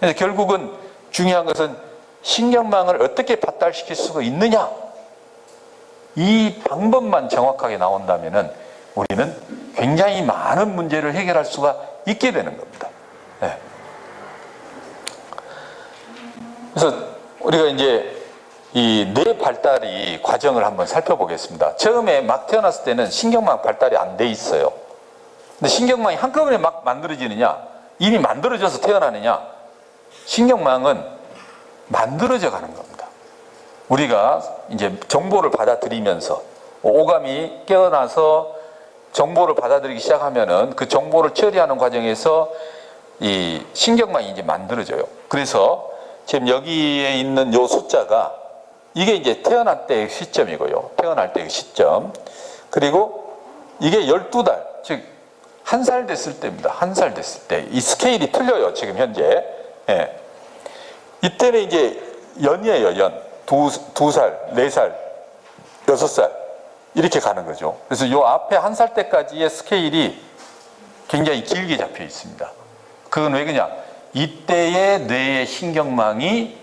그래서 결국은 중요한 것은 신경망을 어떻게 발달시킬 수가 있느냐, 이 방법만 정확하게 나온다면은 우리는 굉장히 많은 문제를 해결할 수가 있게 되는 겁니다. 네. 그래서 우리가 이제 이 뇌 발달이 과정을 한번 살펴보겠습니다. 처음에 막 태어났을 때는 신경망 발달이 안 돼 있어요. 근데 신경망이 한꺼번에 막 만들어지느냐, 이미 만들어져서 태어나느냐, 신경망은 만들어져 가는 겁니다. 우리가 이제 정보를 받아들이면서 오감이 깨어나서 정보를 받아들이기 시작하면은 그 정보를 처리하는 과정에서 이 신경망이 이제 만들어져요. 그래서 지금 여기에 있는 요 숫자가 이게 이제 태어날 때의 시점이고요. 태어날 때의 시점. 그리고 이게 12달, 즉, 1살 됐을 때입니다. 1살 됐을 때. 이 스케일이 틀려요, 지금 현재. 예. 이때는 이제 연이에요, 연. 2살, 4살, 6살. 이렇게 가는 거죠. 그래서 요 앞에 1살 때까지의 스케일이 굉장히 길게 잡혀 있습니다. 그건 왜 그러냐? 이때의 뇌의 신경망이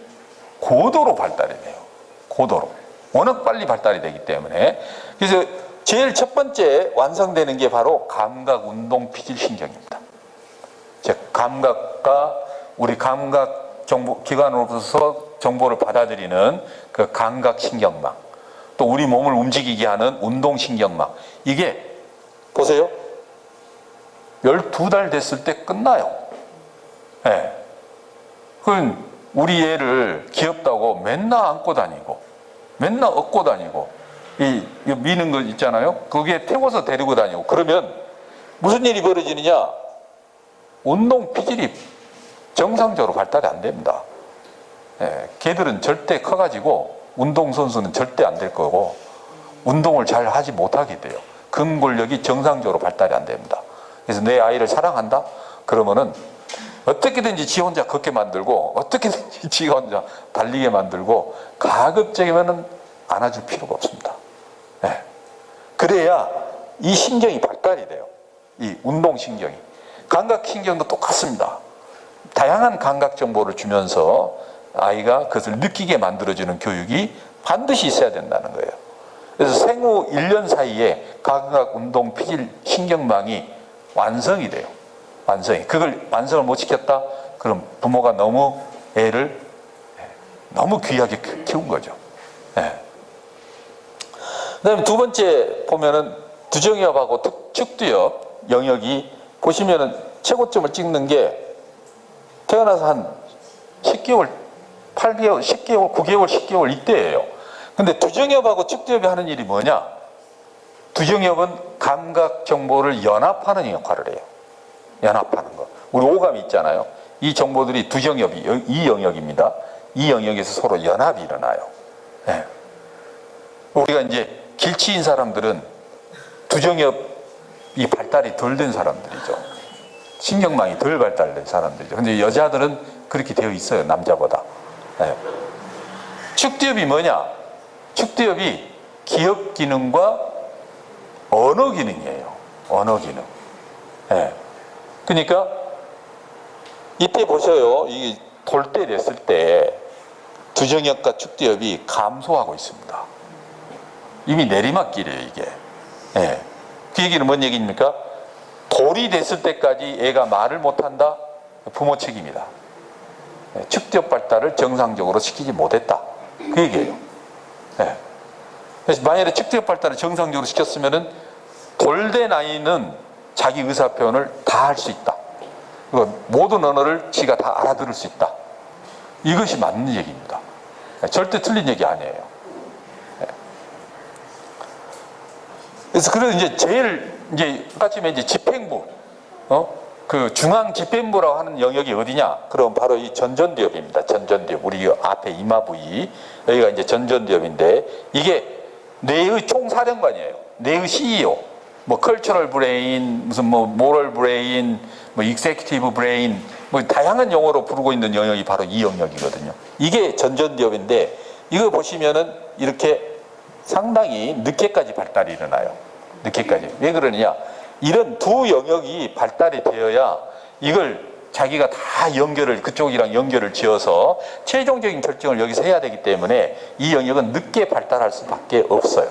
고도로 발달이 돼요. 고도로. 워낙 빨리 발달이 되기 때문에. 그래서 제일 첫 번째 완성되는 게 바로 감각운동피질신경입니다. 즉, 감각과 우리 감각 정보, 기관으로서 정보를 받아들이는 그 감각신경망, 또 우리 몸을 움직이게 하는 운동신경망, 이게 보세요. 12달 됐을 때 끝나요. 예. 네. 그건 우리 애를 귀엽다고 맨날 안고 다니고, 맨날 업고 다니고, 이 미는 거 있잖아요. 거기에 태워서 데리고 다니고, 그러면 무슨 일이 벌어지느냐? 운동 피질이 정상적으로 발달이 안 됩니다. 예, 걔들은 절대 커가지고 운동선수는 절대 안 될 거고 운동을 잘 하지 못하게 돼요. 근골력이 정상적으로 발달이 안 됩니다. 그래서 내 아이를 사랑한다? 그러면은 어떻게든지 지 혼자 걷게 만들고 어떻게든지 지 혼자 달리게 만들고 가급적이면은 안아줄 필요가 없습니다. 예. 그래야 이 신경이 발달이 돼요. 이 운동신경이. 감각신경도 똑같습니다. 다양한 감각 정보를 주면서 아이가 그것을 느끼게 만들어주는 교육이 반드시 있어야 된다는 거예요. 그래서 생후 1년 사이에 감각, 운동, 피질, 신경망이 완성이 돼요. 완성이. 그걸 완성을 못 시켰다? 그럼 부모가 너무 애를 너무 귀하게 키운 거죠. 예. 그 다음에 두 번째 보면은 두정엽하고 축두엽 영역이 보시면은 최고점을 찍는 게 태어나서 한 10개월, 8개월, 10개월, 9개월, 10개월 이때예요. 근데 두정엽하고 축두엽이 하는 일이 뭐냐? 두정엽은 감각 정보를 연합하는 역할을 해요. 연합하는 거. 우리 오감이 있잖아요. 이 정보들이 두정엽이 이 영역입니다. 이 영역에서 서로 연합이 일어나요. 네. 우리가 이제 길치인 사람들은 두정엽이 발달이 덜 된 사람들이죠. 신경망이 덜 발달된 사람들이죠. 근데 여자들은 그렇게 되어 있어요, 남자보다. 네. 축두엽이 뭐냐? 축두엽이 기억 기능과 언어 기능이에요. 언어 기능. 네. 그러니까 이때 보셔요. 이 돌 때 됐을 때 두정엽과 축두엽이 감소하고 있습니다. 이미 내리막길이에요, 이게. 네. 그 얘기는 뭔 얘기입니까? 돌이 됐을 때까지 애가 말을 못한다? 부모 책임이다. 네. 축두엽 발달을 정상적으로 시키지 못했다. 그 얘기예요. 네. 그래서 만약에 축두엽 발달을 정상적으로 시켰으면은 돌된 아이는 자기 의사표현을 다 할 수 있다. 모든 언어를 지가 다 알아들을 수 있다. 이것이 맞는 얘기입니다. 절대 틀린 얘기 아니에요. 그래서 그런 이제 제일 이제 아침에 이제 집행부, 그 중앙 집행부라고 하는 영역이 어디냐? 그럼 바로 이 전전두엽입니다. 전전두엽. 우리 앞에 이마 부위 여기가 이제 전전두엽인데 이게 뇌의 총사령관이에요. 뇌의 CEO. 뭐 컬처럴 브레인, 무슨 뭐 모럴 브레인, 뭐 익세큐티브 브레인, 뭐 다양한 용어로 부르고 있는 영역이 바로 이 영역이거든요. 이게 전전두엽인데 이거 보시면은 이렇게 상당히 늦게까지 발달이 일어나요. 늦게까지. 왜 그러느냐? 이런 두 영역이 발달이 되어야 이걸 자기가 다 연결을, 그쪽이랑 연결을 지어서 최종적인 결정을 여기서 해야 되기 때문에 이 영역은 늦게 발달할 수밖에 없어요.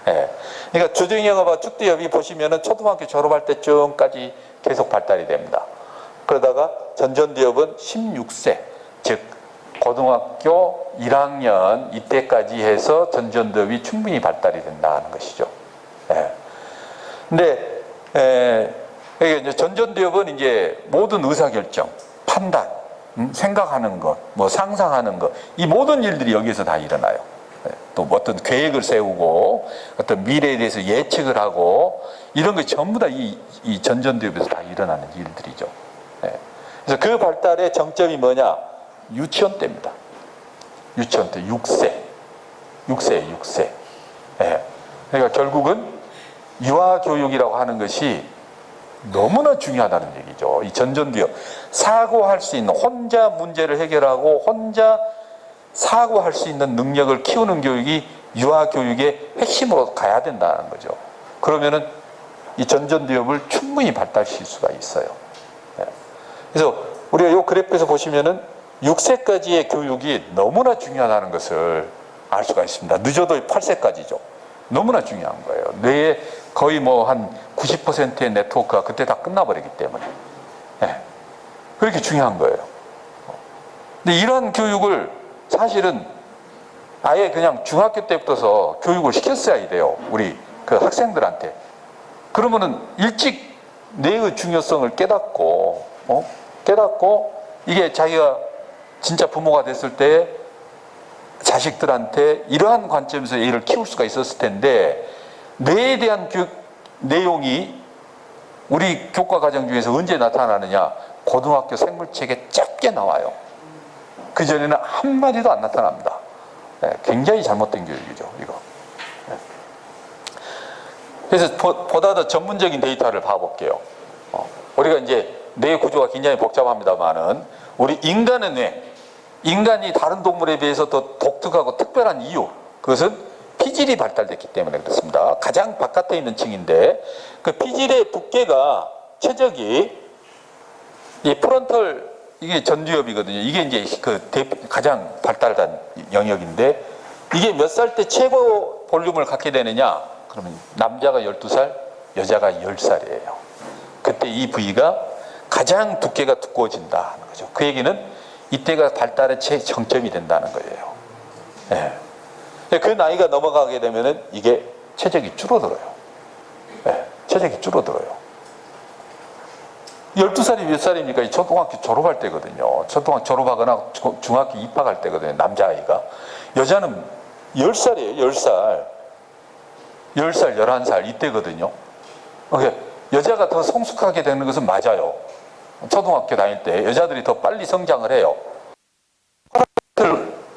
예. 그러니까 조정영업과 축대협이 보시면은 초등학교 졸업할 때쯤까지 계속 발달이 됩니다. 그러다가 전전대협은 16세, 즉 고등학교 1학년 이때까지 해서 전전대협이 충분히 발달이 된다는 것이죠. 예. 근데 이제 전전대협은 이제 모든 의사결정, 판단, 생각하는 것, 뭐 상상하는 것, 이 모든 일들이 여기서 다 일어나요. 또 어떤 계획을 세우고 어떤 미래에 대해서 예측을 하고 이런 게 전부 다 이 전전대협에서 다 일어나는 일들이죠. 그래서 그 발달의 정점이 뭐냐? 유치원 때입니다. 유치원 때 6세. 6세. 그러니까 결국은 유아교육이라고 하는 것이 너무나 중요하다는 얘기죠. 이 전전대협. 사고할 수 있는, 혼자 문제를 해결하고 혼자 사고할 수 있는 능력을 키우는 교육이 유아교육의 핵심으로 가야 된다는 거죠. 그러면은 이 전전대협을 충분히 발달시킬 수가 있어요. 그래서 우리가 이 그래프에서 보시면은 6세까지의 교육이 너무나 중요하다는 것을 알 수가 있습니다. 늦어도 8세까지죠. 너무나 중요한 거예요. 뇌에 거의 뭐 한 90%의 네트워크가 그때 다 끝나버리기 때문에. 그렇게 중요한 거예요. 근데 이런 교육을 사실은 아예 그냥 중학교 때부터 교육을 시켰어야 돼요. 우리 그 학생들한테. 그러면은 일찍 뇌의 중요성을 깨닫고 이게 자기가 진짜 부모가 됐을 때 자식들한테 이러한 관점에서 얘를 키울 수가 있었을 텐데 뇌에 대한 교육 내용이 우리 교과 과정 중에서 언제 나타나느냐? 고등학교 생물책에 짧게 나와요. 그전에는 한마디도 안 나타납니다. 굉장히 잘못된 교육이죠, 이거. 그래서 보다 더 전문적인 데이터를 봐볼게요. 우리가 이제 뇌 구조가 굉장히 복잡합니다만은 우리 인간의 뇌, 인간이 다른 동물에 비해서 더 독특하고 특별한 이유, 그것은 피질이 발달됐기 때문에 그렇습니다. 가장 바깥에 있는 층인데 그 피질의 두께가 최적이 이 프론털, 이게 전두엽이거든요. 이게 이제 그 가장 발달한 영역인데 이게 몇 살 때 최고 볼륨을 갖게 되느냐? 그러면 남자가 12살, 여자가 10살이에요. 그때 이 부위가 가장 두께가 두꺼워진다는 거죠. 그 얘기는 이때가 발달의 최정점이 된다는 거예요. 그 나이가 넘어가게 되면은 이게 체적이 줄어들어요. 체적이 줄어들어요. 12살이 몇 살입니까? 초등학교 졸업할 때거든요. 초등학교 졸업하거나 중학교 입학할 때거든요. 남자아이가. 여자는 10살이에요. 10살. 10살, 11살 이때거든요. 여자가 더 성숙하게 되는 것은 맞아요. 초등학교 다닐 때 여자들이 더 빨리 성장을 해요.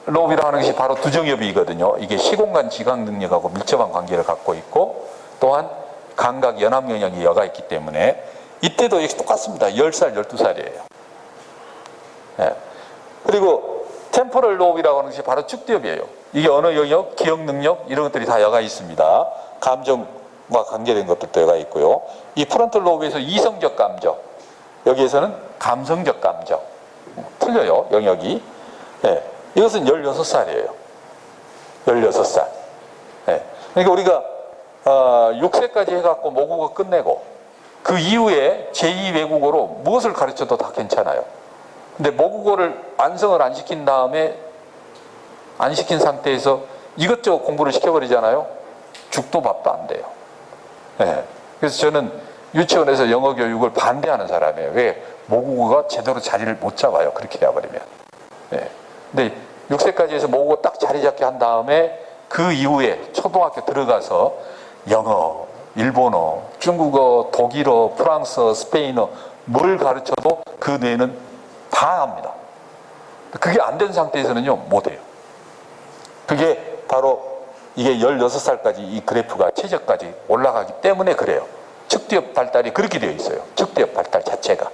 로브라고 하는 것이 바로 두정엽이거든요. 이게 시공간 지각 능력하고 밀접한 관계를 갖고 있고 또한 감각 연합 영역이 여가 있기 때문에 이때도 역시 똑같습니다. 10살, 12살이에요. 그리고 템포럴 로브라고 하는 것이 바로 축대엽이에요. 이게 언어 영역, 기억 능력 이런 것들이 다 여가 있습니다. 감정과 관계된 것들도 여가 있고요. 이 프론털 로브에서 이성적 감정, 여기에서는 감성적 감정. 틀려요, 영역이. 이것은 16살이에요. 16살. 그러니까 우리가 6세까지 해갖고 모국어 끝내고 그 이후에 제2 외국어로 무엇을 가르쳐도 다 괜찮아요. 근데 모국어를 완성을 안 시킨 다음에 안 시킨 상태에서 이것저것 공부를 시켜버리잖아요. 죽도 밥도 안 돼요. 그래서 저는 유치원에서 영어 교육을 반대하는 사람이에요. 왜? 모국어가 제대로 자리를 못 잡아요. 그렇게 되어버리면. 근데 6세까지 해서 모국어 딱 자리 잡게 한 다음에 그 이후에 초등학교 들어가서 영어, 일본어, 중국어, 독일어, 프랑스어, 스페인어 뭘 가르쳐도 그 뇌는 다 합니다. 그게 안 된 상태에서는요 못해요. 그게 바로 이게 16살까지 이 그래프가 최저까지 올라가기 때문에 그래요. 측대엽 발달이 그렇게 되어 있어요. 측대엽 발달 자체가.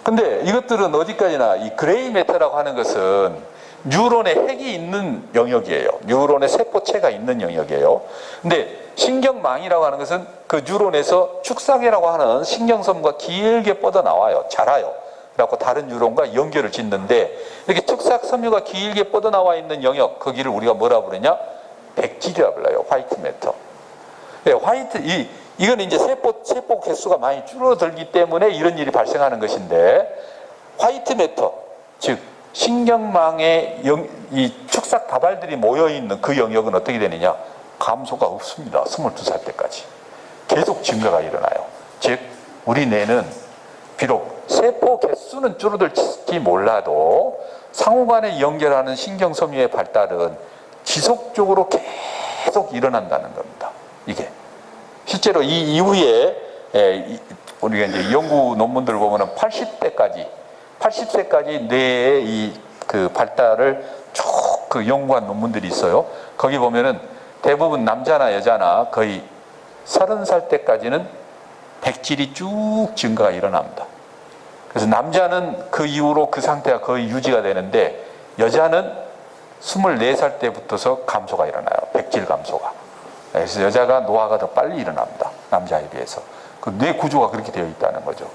근데 이것들은 어디까지나 이 그레이 매터라고 하는 것은 뉴런의 핵이 있는 영역이에요. 뉴런의 세포체가 있는 영역이에요. 근데 신경망이라고 하는 것은 그 뉴런에서 축사계라고 하는 신경섬과 길게 뻗어나와요. 자라요. 그래갖고 다른 뉴런과 연결을 짓는데 이렇게 축삭섬유가 길게 뻗어나와 있는 영역, 거기를 우리가 뭐라 부르냐? 백질이라 불러요. 화이트 매터. 네, 이건 이제 세포 개수가 많이 줄어들기 때문에 이런 일이 발생하는 것인데, 화이트 매터, 즉 신경망에 이 축삭 다발들이 모여있는 그 영역은 어떻게 되느냐? 감소가 없습니다. 22살 때까지. 계속 증가가 일어나요. 즉, 우리 뇌는 비록 세포 개수는 줄어들지 몰라도 상호간에 연결하는 신경섬유의 발달은 지속적으로 계속 일어난다는 겁니다. 이게. 실제로 이 이후에 우리가 이제 연구 논문들 보면은 80세까지 뇌의 이 그 발달을 쭉 그 연구한 논문들이 있어요. 거기 보면은 대부분 남자나 여자나 거의 30살 때까지는 백질이 쭉 증가가 일어납니다. 그래서 남자는 그 이후로 그 상태가 거의 유지가 되는데, 여자는 24살 때부터서 감소가 일어나요. 백질 감소가. 그래서 여자가 노화가 더 빨리 일어납니다. 남자에 비해서. 그 뇌 구조가 그렇게 되어 있다는 거죠.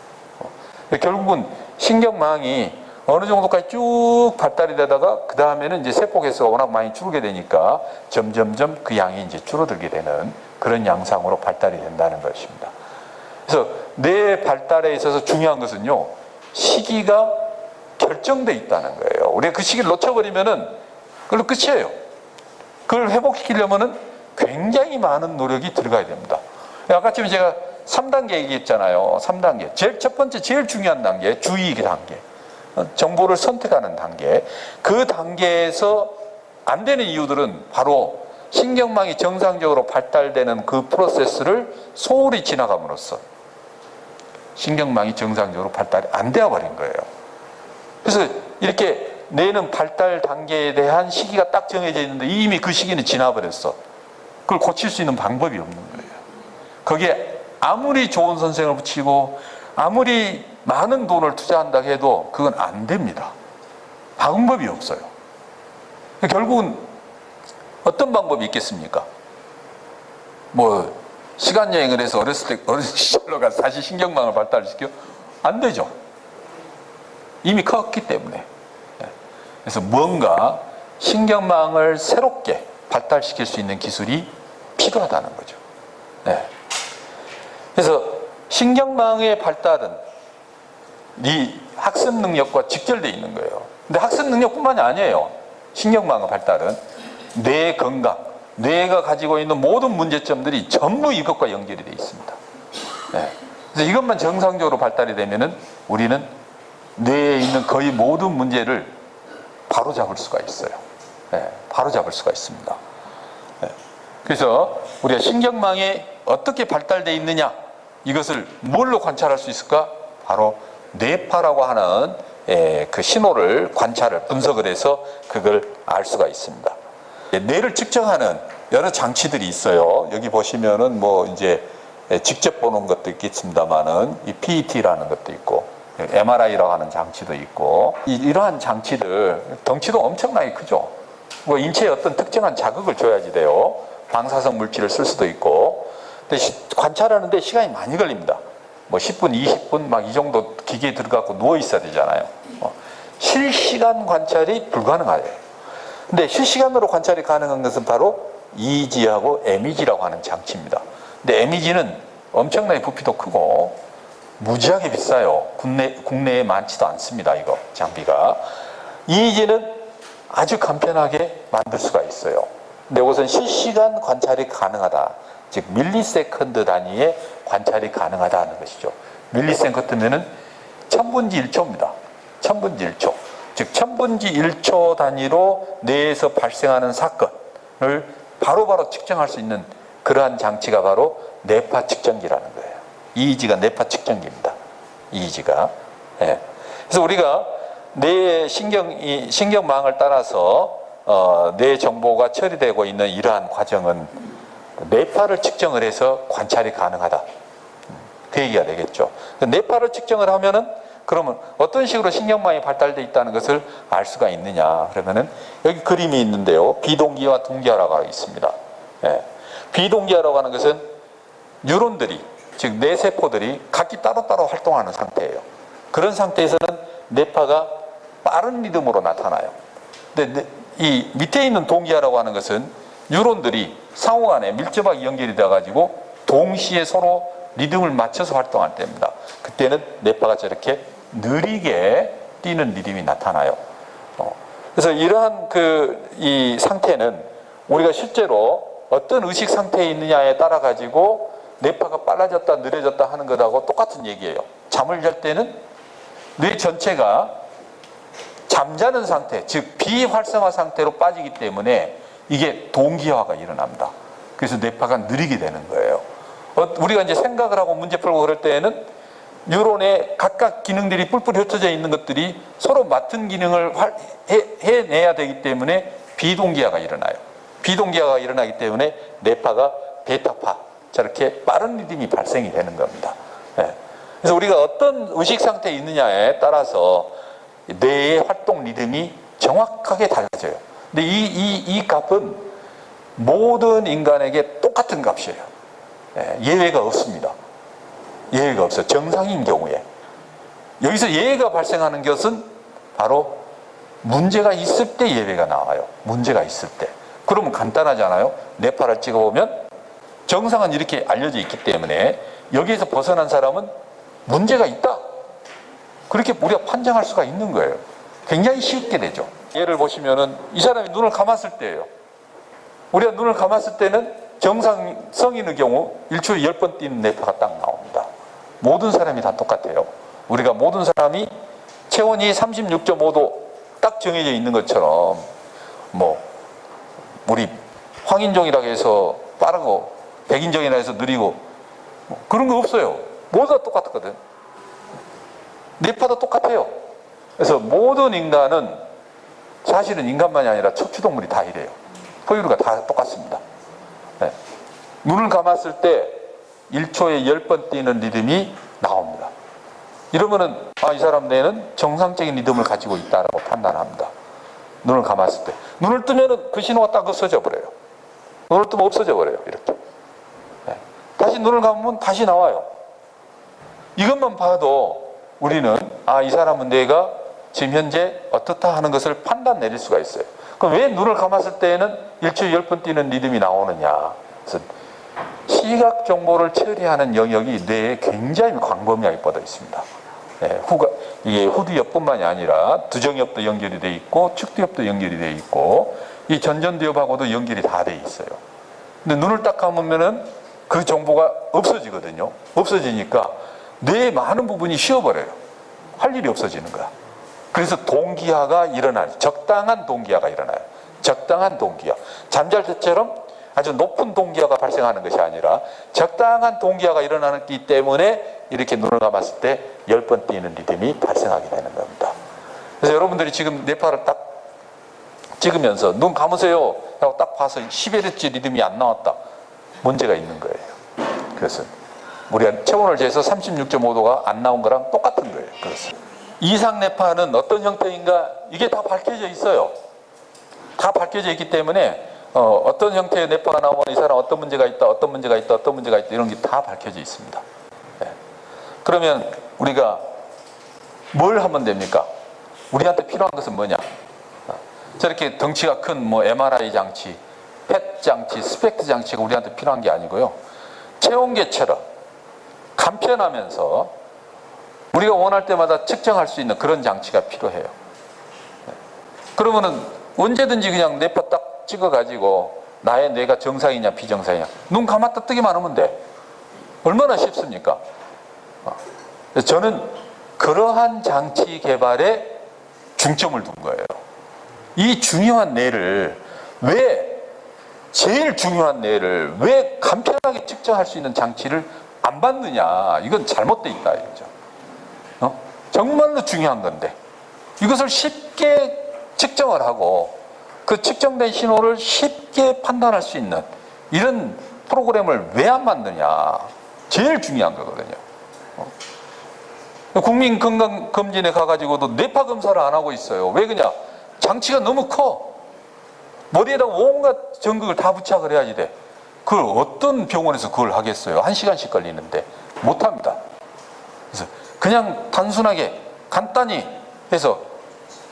결국은 신경망이 어느 정도까지 쭉 발달이 되다가 그 다음에는 이제 세포 개수가 워낙 많이 줄게 되니까 점점점 그 양이 이제 줄어들게 되는 그런 양상으로 발달이 된다는 것입니다. 그래서 뇌 발달에 있어서 중요한 것은요, 시기가 결정돼 있다는 거예요. 우리가 그 시기를 놓쳐버리면은 그걸로 끝이에요. 그걸 회복시키려면은 굉장히 많은 노력이 들어가야 됩니다. 아까쯤 제가 3단계 얘기했잖아요. 3단계. 첫 번째 제일 중요한 단계, 주의 단계. 정보를 선택하는 단계. 그 단계에서 안 되는 이유들은 바로 신경망이 정상적으로 발달되는 그 프로세스를 소홀히 지나감으로써 신경망이 정상적으로 발달이 안 되어 버린 거예요. 그래서 이렇게 뇌는 발달 단계에 대한 시기가 딱 정해져 있는데 이미 그 시기는 지나버렸어. 그걸 고칠 수 있는 방법이 없는 거예요. 거기에 아무리 좋은 선생을 붙이고 아무리 많은 돈을 투자한다 해도 그건 안 됩니다. 방법이 없어요. 결국은 어떤 방법이 있겠습니까? 뭐 시간 여행을 해서 어렸을 때 어린 시절로 가서 다시 신경망을 발달시켜? 안 되죠. 이미 컸기 때문에. 그래서 뭔가 신경망을 새롭게 발달시킬 수 있는 기술이 필요하다는 거죠. 네. 그래서 신경망의 발달은 네 학습 능력과 직결되어 있는 거예요. 근데 학습 능력뿐만이 아니에요. 신경망의 발달은 뇌 건강, 뇌가 가지고 있는 모든 문제점들이 전부 이것과 연결이 되어 있습니다. 네. 그래서 이것만 정상적으로 발달이 되면은 우리는 뇌에 있는 거의 모든 문제를 바로 잡을 수가 있어요. 네. 바로 잡을 수가 있습니다. 네. 그래서 우리가 신경망이 어떻게 발달되어 있느냐, 이것을 뭘로 관찰할 수 있을까? 바로 뇌파라고 하는 그 신호를 분석을 해서 그걸 알 수가 있습니다. 뇌를 측정하는 여러 장치들이 있어요. 여기 보시면은 뭐 이제 직접 보는 것도 있겠습니다만은 이 PET라는 것도 있고 MRI라고 하는 장치도 있고, 이러한 장치들 덩치도 엄청나게 크죠. 뭐 인체에 어떤 특정한 자극을 줘야지 돼요. 방사성 물질을 쓸 수도 있고. 근데 관찰하는데 시간이 많이 걸립니다. 뭐 10분, 20분 막 이 정도 기계에 들어가고 누워 있어야 되잖아요. 실시간 관찰이 불가능하대요. 근데 실시간으로 관찰이 가능한 것은 바로 EEG하고 MEG라고 하는 장치입니다. 근데 MEG는 엄청나게 부피도 크고 무지하게 비싸요. 국내에 많지도 않습니다. 이거 장비가. EEG는 아주 간편하게 만들 수가 있어요. 근데 이것은 실시간 관찰이 가능하다. 즉 밀리세컨드 단위의 관찰이 가능하다는 것이죠. 밀리세컨드면은 천분지 1초입니다. 천분지 1초. 즉 천분지 1초 단위로 뇌에서 발생하는 사건을 바로바로 측정할 수 있는 그러한 장치가 바로 뇌파 측정기라는 거예요. EEG가 뇌파 측정기입니다. EEG가. 네. 그래서 우리가 뇌의 신경망을 따라서 뇌 정보가 처리되고 있는 이러한 과정은 뇌파를 측정을 해서 관찰이 가능하다. 그 얘기가 되겠죠. 뇌파를 측정을 하면은 그러면 어떤 식으로 신경망이 발달되어 있다는 것을 알 수가 있느냐. 그러면은 여기 그림이 있는데요. 비동기와 동기화라고 있습니다. 예. 비동기화라고 하는 것은 뉴런들이, 즉 뇌세포들이 각기 따로따로 활동하는 상태예요. 그런 상태에서는 뇌파가 빠른 리듬으로 나타나요. 근데 이 밑에 있는 동기화라고 하는 것은 뉴런들이 상호간에 밀접하게 연결이 되어가지고 동시에 서로 리듬을 맞춰서 활동할 때입니다. 그때는 뇌파가 저렇게 느리게 뛰는 리듬이 나타나요. 그래서 이러한 이 상태는 우리가 실제로 어떤 의식 상태에 있느냐에 따라 가지고 뇌파가 빨라졌다 느려졌다 하는 것하고 똑같은 얘기예요. 잠을 잘 때는 뇌 전체가 잠자는 상태, 즉 비활성화 상태로 빠지기 때문에 이게 동기화가 일어납니다. 그래서 뇌파가 느리게 되는 거예요. 우리가 이제 생각을 하고 문제 풀고 그럴 때에는 뉴런의 각각 기능들이 뿔뿔이 흩어져 있는 것들이 서로 맡은 기능을 해내야 되기 때문에 비동기화가 일어나요. 비동기화가 일어나기 때문에 뇌파가 베타파, 저렇게 빠른 리듬이 발생이 되는 겁니다. 그래서 우리가 어떤 의식 상태에 있느냐에 따라서 뇌의 활동 리듬이 정확하게 달라져요. 근데 이 값은 모든 인간에게 똑같은 값이에요. 예외가 없습니다. 예외가 없어요. 정상인 경우에. 여기서 예외가 발생하는 것은 바로 문제가 있을 때 예외가 나와요. 문제가 있을 때. 그러면 간단하잖아요. 뇌파를 찍어보면 정상은 이렇게 알려져 있기 때문에 여기에서 벗어난 사람은 문제가 있다. 그렇게 우리가 판정할 수가 있는 거예요. 굉장히 쉽게 되죠. 예를 보시면은 이 사람이 눈을 감았을 때예요. 우리가 눈을 감았을 때는 정상 성인의 경우 1초에 10번 뛰는 뇌파가 딱 나옵니다. 모든 사람이 다 똑같아요. 우리가 모든 사람이 체온이 36.5도 딱 정해져 있는 것처럼 뭐 우리 황인종이라고 해서 빠르고 백인종이라고 해서 느리고 뭐 그런 거 없어요. 모두 다 똑같거든. 뇌파도 똑같아요. 그래서 모든 인간은 사실은 인간만이 아니라 척추동물이 다 이래요. 포유류가 다 똑같습니다. 네. 눈을 감았을 때 1초에 10번 뛰는 리듬이 나옵니다. 이러면은 이 사람 뇌는 정상적인 리듬을 가지고 있다라고 판단합니다. 눈을 감았을 때. 눈을 뜨면은 그 신호가 딱 없어져 버려요. 눈을 뜨면 없어져 버려요. 이렇게. 네. 다시 눈을 감으면 다시 나와요. 이것만 봐도 우리는 이 사람은 뇌가 지금 현재 어떻다 하는 것을 판단 내릴 수가 있어요. 그럼 왜 눈을 감았을 때에는 1초에 10번 뛰는 리듬이 나오느냐. 그래서 시각 정보를 처리하는 영역이 뇌에 굉장히 광범위하게 뻗어 있습니다. 이게 후두엽뿐만이 아니라 두정엽도 연결이 돼 있고 측두엽도 연결이 돼 있고 이 전전두엽하고도 연결이 다 돼 있어요. 근데 눈을 딱 감으면은 그 정보가 없어지거든요. 없어지니까 뇌의 많은 부분이 쉬어버려요. 할 일이 없어지는 거야. 그래서 동기화가 일어나요. 적당한 동기화가 일어나요. 적당한 동기화. 잠잘 때처럼 아주 높은 동기화가 발생하는 것이 아니라 적당한 동기화가 일어나기 때문에 이렇게 눈을 감았을 때 10번 뛰는 리듬이 발생하게 되는 겁니다. 그래서 여러분들이 지금 뇌파를 딱 찍으면서 눈 감으세요 하고 딱 봐서 11Hz 리듬이 안 나왔다. 문제가 있는 거예요. 그래서 우리가 체온을 재서 36.5도가 안 나온 거랑 똑같은 거예요. 그래서 이상 뇌파는 어떤 형태인가 이게 다 밝혀져 있어요. 다 밝혀져 있기 때문에 어떤 형태의 뇌파가 나오면 이 사람 어떤 문제가 있다, 어떤 문제가 있다, 어떤 문제가 있다 이런 게 다 밝혀져 있습니다. 네. 그러면 우리가 뭘 하면 됩니까? 우리한테 필요한 것은 뭐냐? 저렇게 덩치가 큰 뭐 MRI 장치, 펫 장치, 스펙트 장치가 우리한테 필요한 게 아니고요. 체온계처럼 간편하면서 우리가 원할 때마다 측정할 수 있는 그런 장치가 필요해요. 그러면은 언제든지 그냥 뇌파 딱 찍어가지고 나의 뇌가 정상이냐 비정상이냐 눈 감았다 뜨기만 하면 돼. 얼마나 쉽습니까? 저는 그러한 장치 개발에 중점을 둔 거예요. 이 중요한 뇌를 제일 중요한 뇌를 왜 간편하게 측정할 수 있는 장치를 안 받느냐. 이건 잘못돼 있다 이거죠. 정말로 중요한 건데 이것을 쉽게 측정을 하고 그 측정된 신호를 쉽게 판단할 수 있는 이런 프로그램을 왜 안 만드냐. 제일 중요한 거거든요. 국민건강검진에 가가지고도 뇌파 검사를 안 하고 있어요. 왜 그러냐? 장치가 너무 커. 머리에다 온갖 전극을 다 부착을 해야지 돼. 그걸 어떤 병원에서 그걸 하겠어요? 1시간씩 걸리는데 못합니다. 그래서 그냥 단순하게 간단히 해서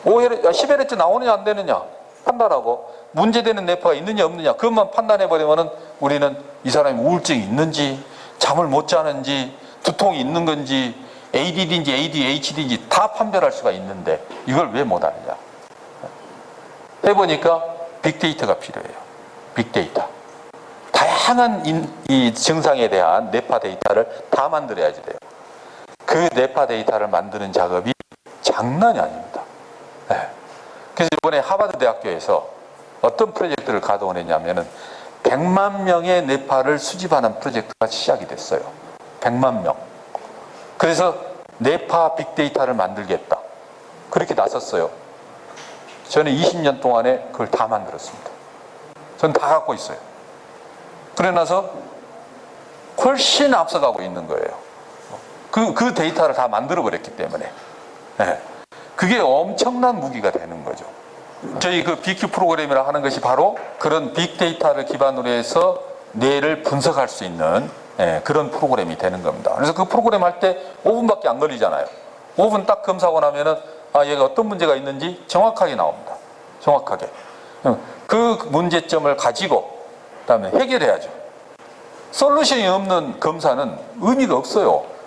10LH 나오느냐 안 되느냐 판단하고 문제되는 뇌파가 있느냐 없느냐 그것만 판단해버리면 우리는 이 사람이 우울증이 있는지 잠을 못 자는지 두통이 있는 건지 ADD인지 ADHD인지 다 판별할 수가 있는데 이걸 왜 못하느냐. 해보니까 빅데이터가 필요해요. 빅데이터. 다양한 이 증상에 대한 뇌파 데이터를 다 만들어야지 돼요. 그 뇌파 데이터를 만드는 작업이 장난이 아닙니다. 네. 그래서 이번에 하버드 대학교에서 어떤 프로젝트를 가동을 했냐면은 100만 명의 뇌파를 수집하는 프로젝트가 시작이 됐어요. 100만 명. 그래서 뇌파 빅데이터를 만들겠다. 그렇게 나섰어요. 저는 20년 동안에 그걸 다 만들었습니다. 저는 다 갖고 있어요. 그래 나서 훨씬 앞서가고 있는 거예요. 그 데이터를 다 만들어 버렸기 때문에. 네. 그게 엄청난 무기가 되는 거죠. 저희 그 BQ 프로그램이라 하는 것이 바로 그런 빅데이터를 기반으로 해서 뇌를 분석할 수 있는 그런 프로그램이 되는 겁니다. 그래서 그 프로그램 할 때 5분밖에 안 걸리잖아요. 5분 딱 검사하고 나면은 얘가 어떤 문제가 있는지 정확하게 나옵니다. 정확하게. 그 문제점을 가지고 그다음에 해결해야죠. 솔루션이 없는 검사는 의미가 없어요.